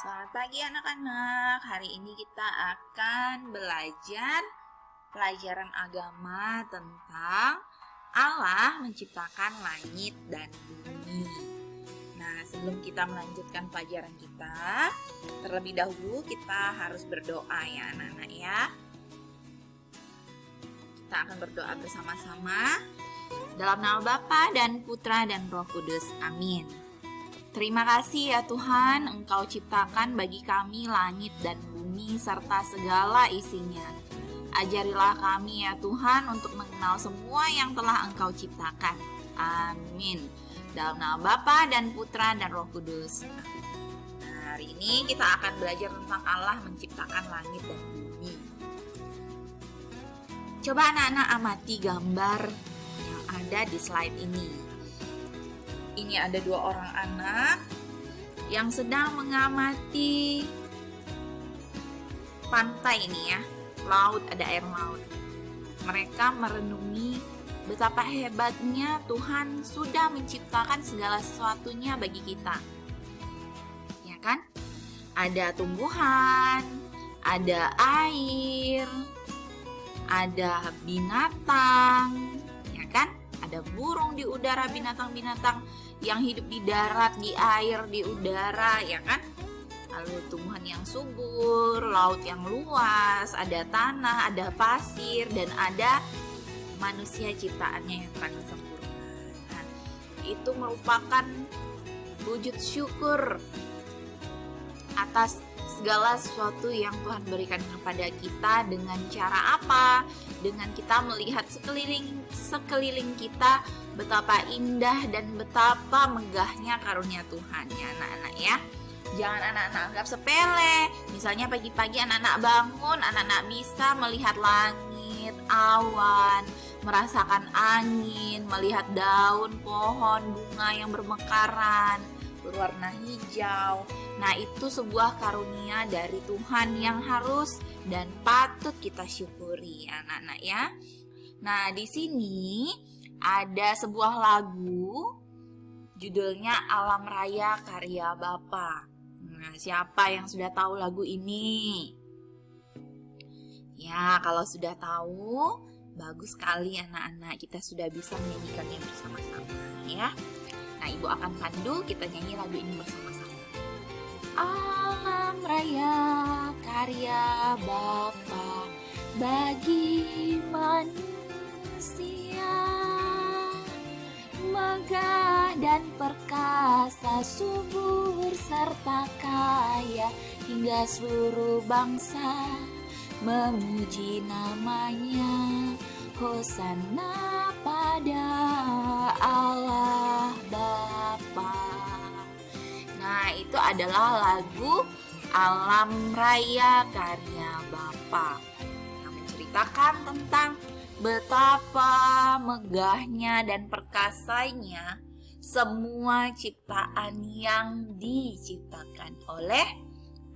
Selamat pagi anak-anak. Hari ini kita akan belajar pelajaran agama tentang Allah menciptakan langit dan bumi. Nah, sebelum kita melanjutkan pelajaran kita, terlebih dahulu kita harus berdoa ya anak-anak ya. Kita akan berdoa bersama-sama dalam nama Bapa dan Putra dan Roh Kudus. Amin. Terima kasih ya Tuhan, Engkau ciptakan bagi kami langit dan bumi serta segala isinya. Ajarilah kami ya Tuhan untuk mengenal semua yang telah Engkau ciptakan. Amin. Dalam nama Bapa dan Putra dan Roh Kudus. Nah, hari ini kita akan belajar tentang Allah menciptakan langit dan bumi. Coba anak-anak amati gambar yang ada di slide ini. Ini ada dua orang anak yang sedang mengamati pantai ini ya, laut, ada air laut. Mereka merenungi betapa hebatnya Tuhan sudah menciptakan segala sesuatunya bagi kita. Ya kan? Ada tumbuhan, ada air, ada binatang, ya kan? Ada burung di udara, binatang-binatang yang hidup di darat, di air, di udara, ya kan? Lalu tumbuhan yang subur, laut yang luas, ada tanah, ada pasir, dan ada manusia ciptaannya yang paling sempurna. Nah, itu merupakan wujud syukur atas segala sesuatu yang Tuhan berikan kepada kita. Dengan cara apa? Dengan kita melihat sekeliling kita betapa indah dan betapa megahnya karunia Tuhan ya anak-anak ya. Jangan anak-anak anggap sepele. Misalnya pagi-pagi anak-anak bangun, anak-anak bisa melihat langit, awan, merasakan angin, melihat daun pohon, bunga yang bermekaran, berwarna hijau. Nah, itu sebuah karunia dari Tuhan yang harus dan patut kita syukuri, anak-anak ya. Nah, di sini ada sebuah lagu, judulnya Alam Raya karya Bapa. Nah, siapa yang sudah tahu lagu ini? Ya, kalau sudah tahu, bagus sekali anak-anak. Kita sudah bisa menyanyikannya bersama-sama ya. Nah, Ibu akan pandu, kita nyanyi lagu ini bersama-sama. Alam Raya karya Bapa bagi manusia, megah dan perkasa, subur serta kaya, hingga seluruh bangsa memuji namanya. Hosana pada Allah Bapa. Nah, itu adalah lagu Alam Raya karya Bapa yang menceritakan tentang betapa megahnya dan perkasanya semua ciptaan yang diciptakan oleh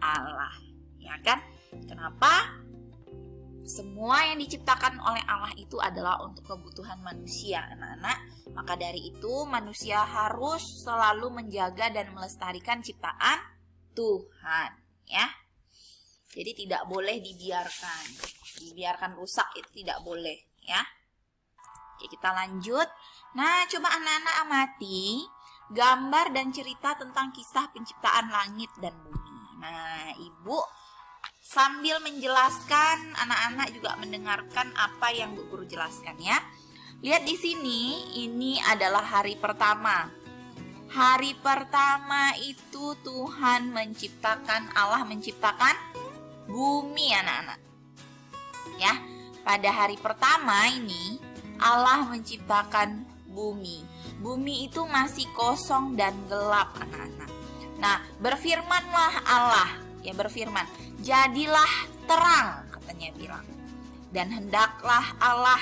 Allah. Ya kan? Kenapa? Semua yang diciptakan oleh Allah itu adalah untuk kebutuhan manusia, anak-anak. Maka dari itu manusia harus selalu menjaga dan melestarikan ciptaan Tuhan, ya. Jadi tidak boleh dibiarkan rusak, itu tidak boleh, ya. Oke, kita lanjut. Nah, coba anak-anak amati gambar dan cerita tentang kisah penciptaan langit dan bumi. Nah, Ibu sambil menjelaskan, anak-anak juga mendengarkan apa yang Bu Guru jelaskan ya. Lihat di sini, ini adalah hari pertama. Hari pertama itu Tuhan Allah menciptakan bumi anak-anak. Ya, pada hari pertama ini Allah menciptakan bumi. Bumi itu masih kosong dan gelap anak-anak. Nah, berfirmanlah Allah, ya berfirman, jadilah terang, katanya bilang. Dan hendaklah Allah,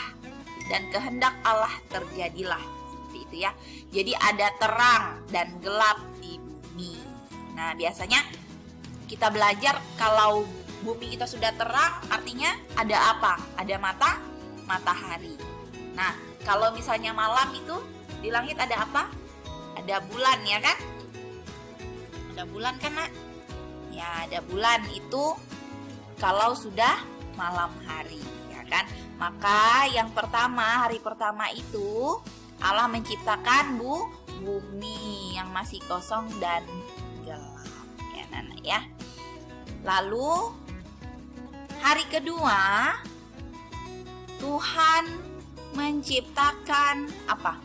dan kehendak Allah terjadilah. Seperti itu ya. Jadi ada terang dan gelap di bumi. Nah, biasanya kita belajar kalau bumi kita sudah terang, artinya ada apa? Ada matahari. Nah, kalau misalnya malam itu di langit ada apa? Ada bulan ya kan? Ada bulan kan nak? Ya, ada bulan itu kalau sudah malam hari, ya kan? Maka yang pertama, hari pertama itu Allah menciptakan bumi yang masih kosong dan gelap, ya Nana ya. Lalu hari kedua Tuhan menciptakan apa?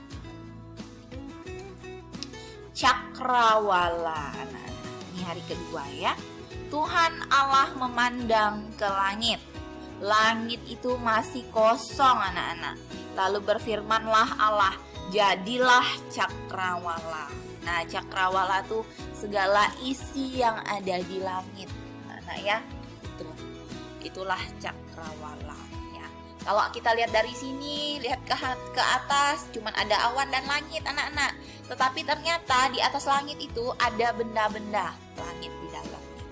Cakrawala. Ini hari kedua ya. Tuhan Allah memandang ke langit. Langit itu masih kosong anak-anak. Lalu berfirmanlah Allah, jadilah cakrawala. Nah, cakrawala tuh segala isi yang ada di langit, anak-anak ya. Itulah cakrawala ya. Kalau kita lihat dari sini, lihat ke atas, cuman ada awan dan langit anak-anak. Tetapi ternyata di atas langit itu ada benda-benda langit di dalamnya.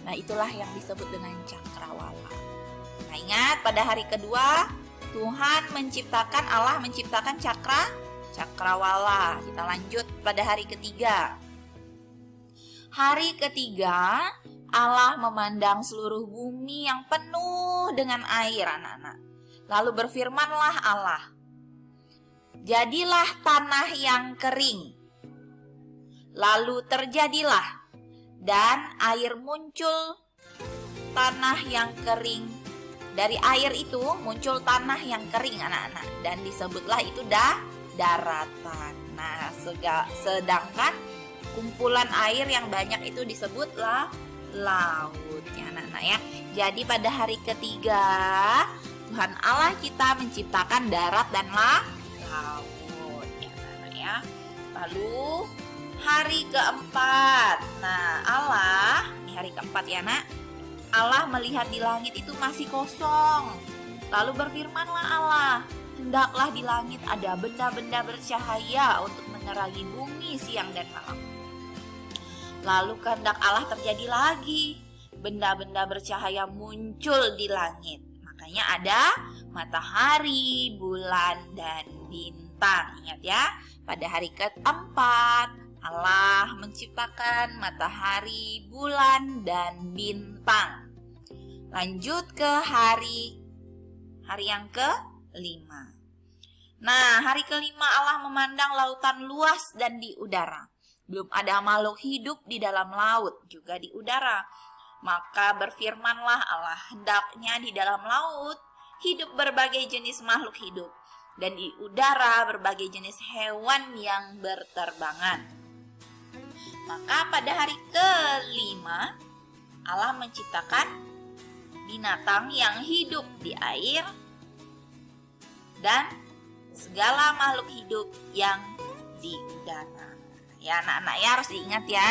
Nah, itulah yang disebut dengan cakrawala. Nah, ingat pada hari kedua Allah menciptakan cakrawala. Kita lanjut pada hari ketiga. Hari ketiga Allah memandang seluruh bumi yang penuh dengan air anak-anak. Lalu berfirmanlah Allah, jadilah tanah yang kering. Lalu terjadilah, dan air muncul tanah yang kering. Dari air itu muncul tanah yang kering anak-anak. Dan disebutlah itu daratan. Nah, sedangkan kumpulan air yang banyak itu disebutlah laut ya anak-anak ya. Jadi pada hari ketiga Tuhan Allah kita menciptakan darat dan laut ya anak-anak ya. Lalu hari keempat. Nah, Allah, ini hari keempat ya nak. Allah melihat di langit itu masih kosong. Lalu berfirmanlah Allah, hendaklah di langit ada benda-benda bercahaya untuk menerangi bumi siang dan malam. Lalu kehendak Allah terjadi lagi. Benda-benda bercahaya muncul di langit. Makanya ada matahari, bulan, dan bintang. Ingat ya, pada hari keempat Allah menciptakan matahari, bulan, dan bintang. Lanjut ke hari yang kelima. Nah, hari kelima Allah memandang lautan luas dan di udara. Belum ada makhluk hidup di dalam laut, juga di udara. Maka berfirmanlah Allah, hendaknya di dalam laut hidup berbagai jenis makhluk hidup, dan di udara berbagai jenis hewan yang berterbangan. Maka pada hari kelima Allah menciptakan binatang yang hidup di air dan segala makhluk hidup yang di udara. Ya anak-anak ya, harus diingat ya.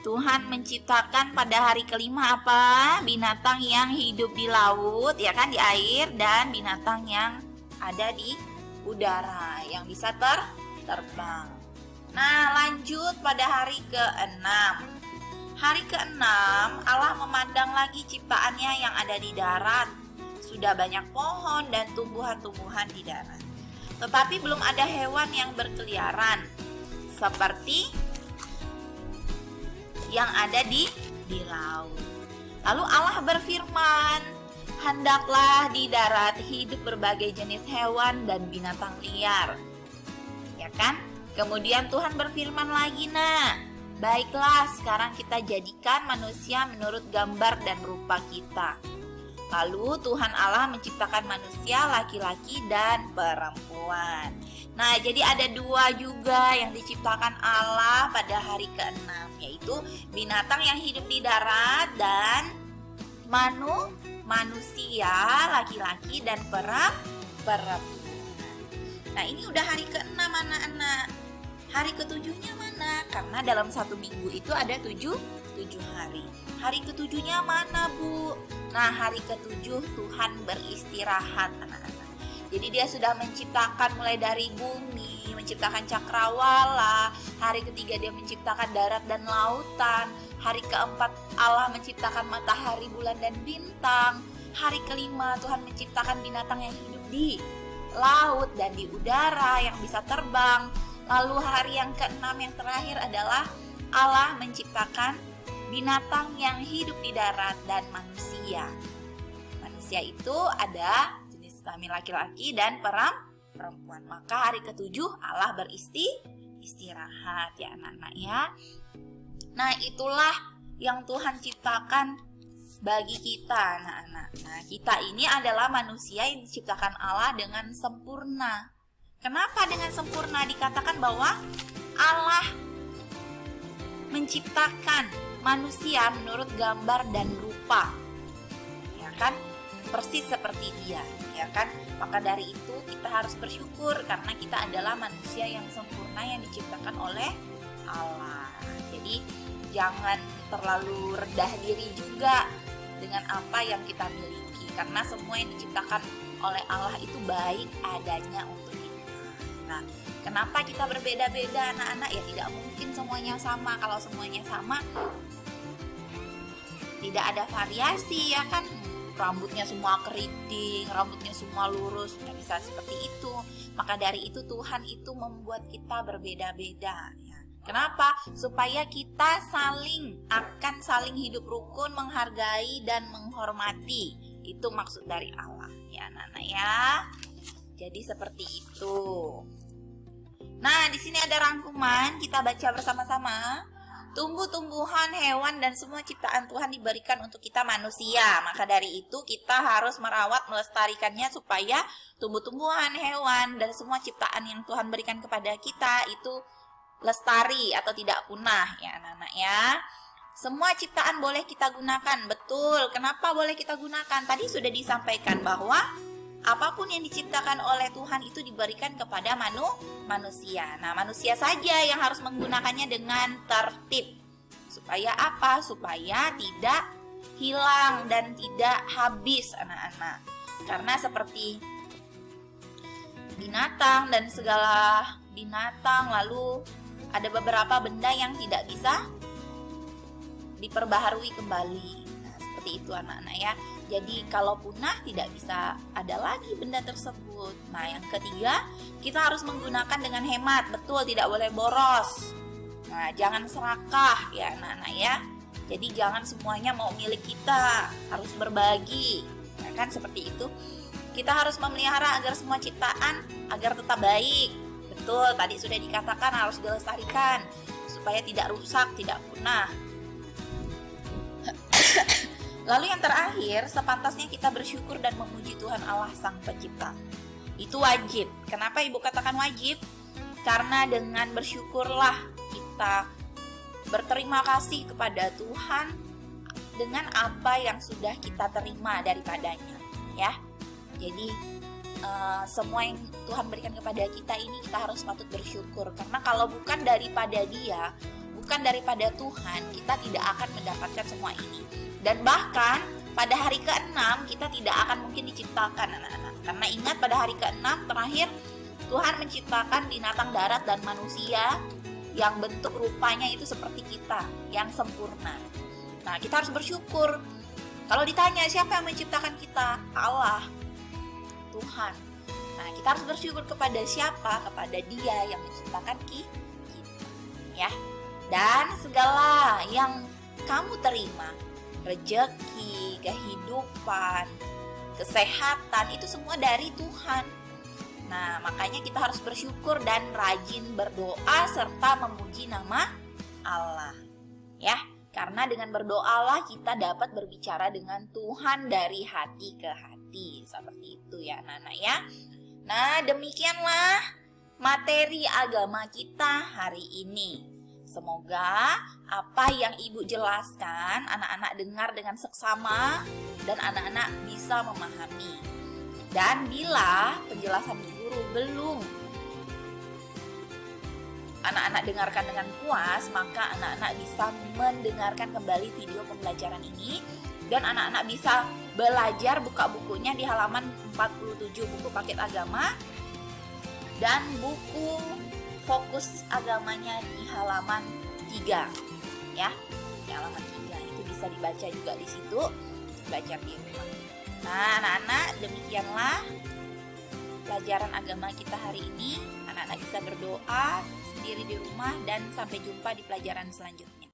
Tuhan menciptakan pada hari kelima apa? Binatang yang hidup di laut, ya kan, di air, dan binatang yang ada di udara yang bisa terbang. Nah, lanjut pada hari ke-6. Hari ke-6 Allah memandang lagi ciptaannya yang ada di darat. Sudah banyak pohon dan tumbuhan-tumbuhan di darat. Tetapi belum ada hewan yang berkeliaran seperti yang ada di laut. Lalu Allah berfirman, hendaklah di darat hidup berbagai jenis hewan dan binatang liar. Ya kan? Kemudian Tuhan berfirman lagi, nah, baiklah sekarang kita jadikan manusia menurut gambar dan rupa kita. Lalu Tuhan Allah menciptakan manusia laki-laki dan perempuan. Nah, jadi ada dua juga yang diciptakan Allah pada hari ke-6, yaitu binatang yang hidup di darat dan manusia laki-laki dan perempuan. Nah, ini udah hari ke-6 anak-anak. Hari ke-7-nya mana? Karena dalam satu minggu itu ada 7 hari. Hari ke-7-nya mana, Bu? Nah, hari ke-7 Tuhan beristirahat anak-anak. Jadi dia sudah menciptakan mulai dari bumi, menciptakan cakrawala. Hari ketiga dia menciptakan darat dan lautan. Hari keempat Allah menciptakan matahari, bulan, dan bintang. Hari kelima Tuhan menciptakan binatang yang hidup di laut dan di udara yang bisa terbang. Lalu hari yang ke-6 yang terakhir adalah Allah menciptakan binatang yang hidup di darat, dan manusia. Manusia itu ada jenis kelamin laki-laki dan perempuan. Maka hari ketujuh Allah beristirahat ya anak-anak ya. Nah, itulah yang Tuhan ciptakan bagi kita anak-anak. Nah, kita ini adalah manusia yang diciptakan Allah dengan sempurna. Kenapa dengan sempurna? Dikatakan bahwa Allah menciptakan manusia menurut gambar dan rupa, ya kan, persis seperti dia, ya kan. Maka dari itu kita harus bersyukur karena kita adalah manusia yang sempurna yang diciptakan oleh Allah. Jadi jangan terlalu rendah diri juga dengan apa yang kita miliki, karena semua yang diciptakan oleh Allah itu baik adanya untuk kita. Nah, kenapa kita berbeda-beda anak-anak? Ya tidak mungkin semuanya sama. Kalau semuanya sama, tidak ada variasi ya kan. Rambutnya semua keriting, rambutnya semua lurus, nggak bisa seperti itu. Maka dari itu Tuhan itu membuat kita berbeda-beda ya. Kenapa? Supaya kita akan saling hidup rukun, menghargai dan menghormati. Itu maksud dari Allah ya anak-anak ya. Jadi seperti itu. Nah, di sini ada rangkuman, kita baca bersama-sama. Tumbuh-tumbuhan, hewan, dan semua ciptaan Tuhan diberikan untuk kita manusia. Maka dari itu kita harus merawat, melestarikannya supaya tumbuh-tumbuhan, hewan, dan semua ciptaan yang Tuhan berikan kepada kita itu lestari atau tidak punah ya anak-anak ya. Semua ciptaan boleh kita gunakan. Betul, kenapa boleh kita gunakan? Tadi sudah disampaikan bahwa apapun yang diciptakan oleh Tuhan itu diberikan kepada manusia. Nah, manusia saja yang harus menggunakannya dengan tertib. Supaya apa? Supaya tidak hilang dan tidak habis anak-anak. Karena seperti binatang dan segala binatang, lalu ada beberapa benda yang tidak bisa diperbaharui kembali. Nah, seperti itu anak-anak ya. Jadi kalau punah tidak bisa ada lagi benda tersebut. Nah, yang ketiga, kita harus menggunakan dengan hemat. Betul, tidak boleh boros. Nah, jangan serakah ya anak-anak ya. Jadi jangan semuanya mau milik kita, harus berbagi. Nah, kan seperti itu. Kita harus memelihara agar semua ciptaan agar tetap baik. Betul, tadi sudah dikatakan harus dilestarikan supaya tidak rusak, tidak punah. Lalu yang terakhir, sepantasnya kita bersyukur dan memuji Tuhan Allah Sang Pencipta. Itu wajib. Kenapa Ibu katakan wajib? Karena dengan bersyukurlah kita berterima kasih kepada Tuhan dengan apa yang sudah kita terima daripadanya, ya. Jadi semua yang Tuhan berikan kepada kita ini kita harus patut bersyukur. Karena kalau bukan daripada Dia, bukan daripada Tuhan, kita tidak akan mendapatkan semua ini. Dan bahkan pada hari ke-6 kita tidak akan mungkin diciptakan anak-anak. Karena ingat pada hari ke-6 terakhir Tuhan menciptakan binatang darat dan manusia yang bentuk rupanya itu seperti kita, yang sempurna. Nah, kita harus bersyukur. Kalau ditanya siapa yang menciptakan kita? Allah, Tuhan. Nah, kita harus bersyukur kepada siapa? Kepada Dia yang menciptakan kita, ya. Dan segala yang kamu terima, rezeki, kehidupan, kesehatan, itu semua dari Tuhan. Nah, makanya kita harus bersyukur dan rajin berdoa serta memuji nama Allah. Ya, karena dengan berdoalah kita dapat berbicara dengan Tuhan dari hati ke hati. Seperti itu ya anak-anak ya. Nah, demikianlah materi agama kita hari ini. Semoga apa yang Ibu jelaskan anak-anak dengar dengan seksama dan anak-anak bisa memahami. Dan bila penjelasan guru belum anak-anak dengarkan dengan puas, maka anak-anak bisa mendengarkan kembali video pembelajaran ini dan anak-anak bisa belajar buka bukunya di halaman 47, buku paket agama, dan buku fokus agamanya di halaman 3 ya. Di halaman 3 itu bisa dibaca juga di situ, belajar di rumah. Nah, anak-anak, demikianlah pelajaran agama kita hari ini. Anak-anak bisa berdoa sendiri di rumah dan sampai jumpa di pelajaran selanjutnya.